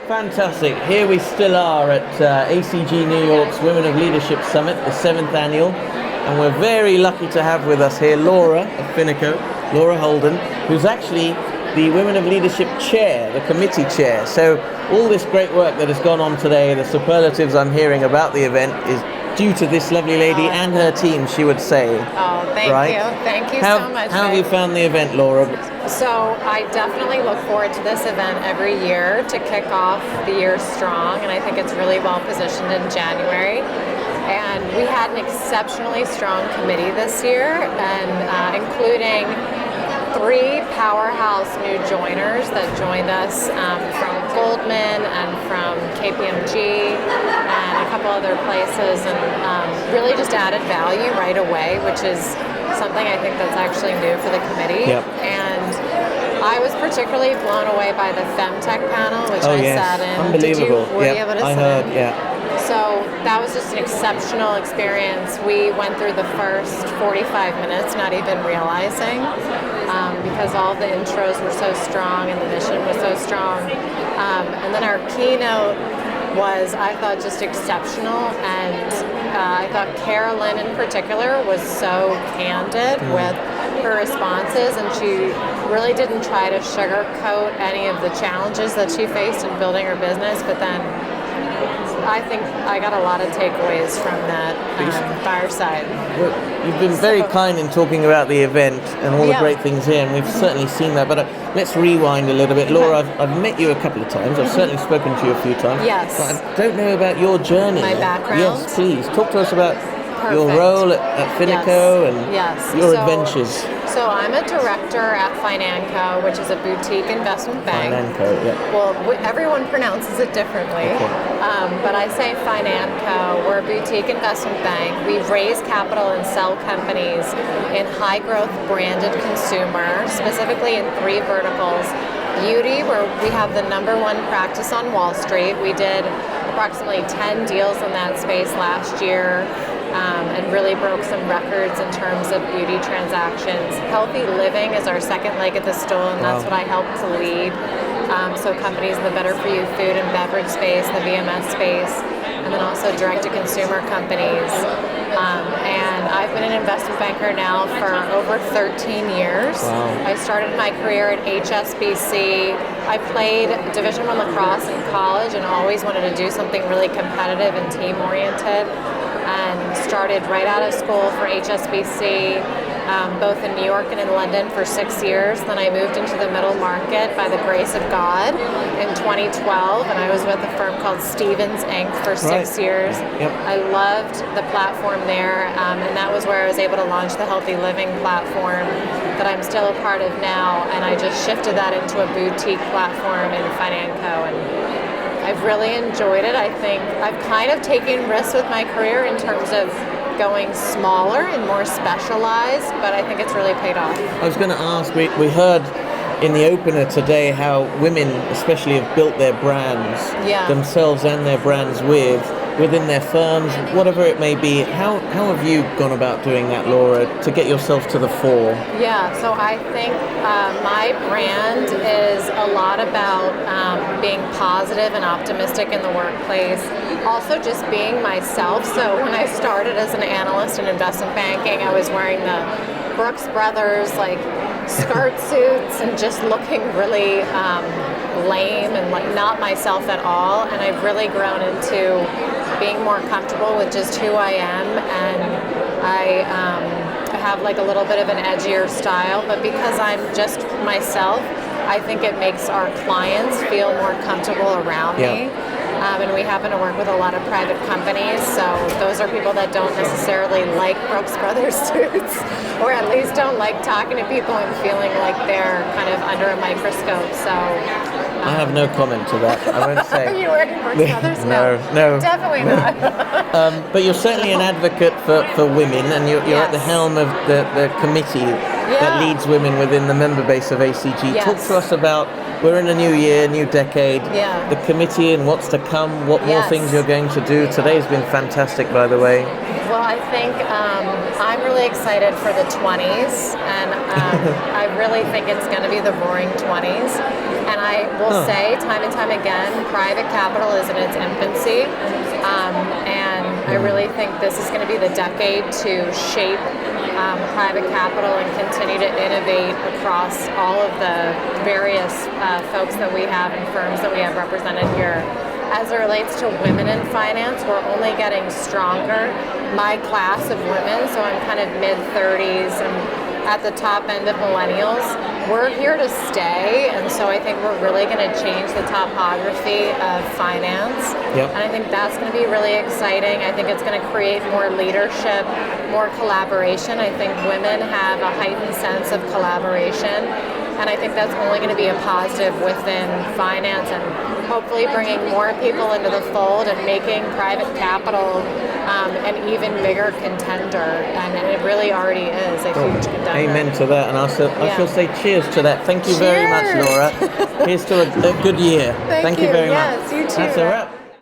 Fantastic. Here we still are at ACG New York's Women of Leadership Summit, the 7th annual. And we're very lucky to have with us here Laura of Financo, Laura Holden, who's actually the Women of Leadership Chair, the committee chair. So all this great work that has gone on today, the superlatives I'm hearing about the event is due to this lovely lady and her team, she would say. Oh, thank you. Thank you so much. How have you found the event, Laura? So I definitely look forward to this event every year to kick off the year strong, and I think it's really well positioned in January. And we had an exceptionally strong committee this year, and including 3 powerhouse new joiners that joined us from Goldman and from KPMG and a couple other places, and really just added value right away, which is something I think that's actually new for the committee. Yep. And I was particularly blown away by the FemTech panel, which I sat in. Unbelievable. Were you able to sit heard, in? yeah. So that was just an exceptional experience. We went through the first 45 minutes not even realizing, because all the intros were so strong and the mission was so strong. And then our keynote was, I thought, just exceptional. And I thought Carolyn in particular was so candid with her responses, and she really didn't try to sugarcoat any of the challenges that she faced in building her business, but then I think I got a lot of takeaways from that fireside. Well, you've been very kind in talking about the event and all the great things here, and we've certainly seen that. But let's rewind a little bit. Laura, I've met you a couple of times. I've certainly spoken to you a few times. Yes. But I don't know about your journey. My background? Yes, please. Talk to us about your Perfect. role at Financo and your adventures. So I'm a director at Financo, which is a boutique investment bank. Financo, yeah. Well, everyone pronounces it differently, but I say Financo. We're a boutique investment bank. We raise capital and sell companies in high-growth branded consumer, specifically in 3 verticals. Beauty, where we have the #1 practice on Wall Street. We did approximately 10 deals in that space last year. And really broke some records in terms of beauty transactions. Healthy living is our second leg of the stool, and that's what I help to lead. So companies in the better for you food and beverage space, the VMS space, and then also direct-to-consumer companies. And I've been an investment banker now for over 13 years. Wow. I started my career at HSBC. I played Division I lacrosse in college and always wanted to do something really competitive and team-oriented, and started right out of school for HSBC, both in New York and in London for 6 years. Then I moved into the middle market by the grace of God in 2012, and I was with a firm called Stevens Inc. for 6 years. Yep. I loved the platform there, and that was where I was able to launch the Healthy Living platform that I'm still a part of now, and I just shifted that into a boutique platform in Financo, and I've really enjoyed it. I think I've kind of taken risks with my career in terms of going smaller and more specialized, but I think it's really paid off. I was going to ask, we heard in the opener today how women especially have built their brands themselves and their brands within their firms, whatever it may be. How have you gone about doing that, Laura, to get yourself to the fore? Yeah, so I think my brand is a lot about being positive and optimistic in the workplace. Also just being myself. So when I started as an analyst in investment banking, I was wearing the Brooks Brothers skirt suits and just looking really lame and not myself at all. And I've really grown into being more comfortable with just who I am, and I have a little bit of an edgier style, but because I'm just myself, I think it makes our clients feel more comfortable around me. And we happen to work with a lot of private companies, so those are people that don't necessarily like Brooks Brothers suits, or at least don't like talking to people and feeling like they're kind of under a microscope. So I have no comment to that. I won't say. Are you wearing Brooks Brothers? No. Definitely not. But you're certainly an advocate for women, and you're at the helm of the committee that leads women within the member base of ACG. Talk to us about, we're in a new year, new decade, the committee and what's to come, what more things you're going to do. Today's been fantastic, by the way. Well, I think I'm really excited for the 20s, and I really think it's going to be the roaring 20s. And I will say time and time again, private capital is in its infancy, and I really think this is going to be the decade to shape private capital and continue to innovate across all of the various folks that we have and firms that we have represented here. As it relates to women in finance, we're only getting stronger. My class of women, so I'm kind of mid-30s and at the top end of millennials, we're here to stay, and so I think we're really going to change the topography of finance. Yep. And I think that's going to be really exciting. I think it's going to create more leadership, more collaboration. I think women have a heightened sense of collaboration, and I think that's only going to be a positive within finance, and hopefully bringing more people into the fold and making private capital an even bigger contender, and it really already is a huge contender. Amen to that, and I shall say cheers to that. Thank you very much, Cheers. Laura. Here's to a good year. Thank you you. very Yes, much. you too. That's a wrap.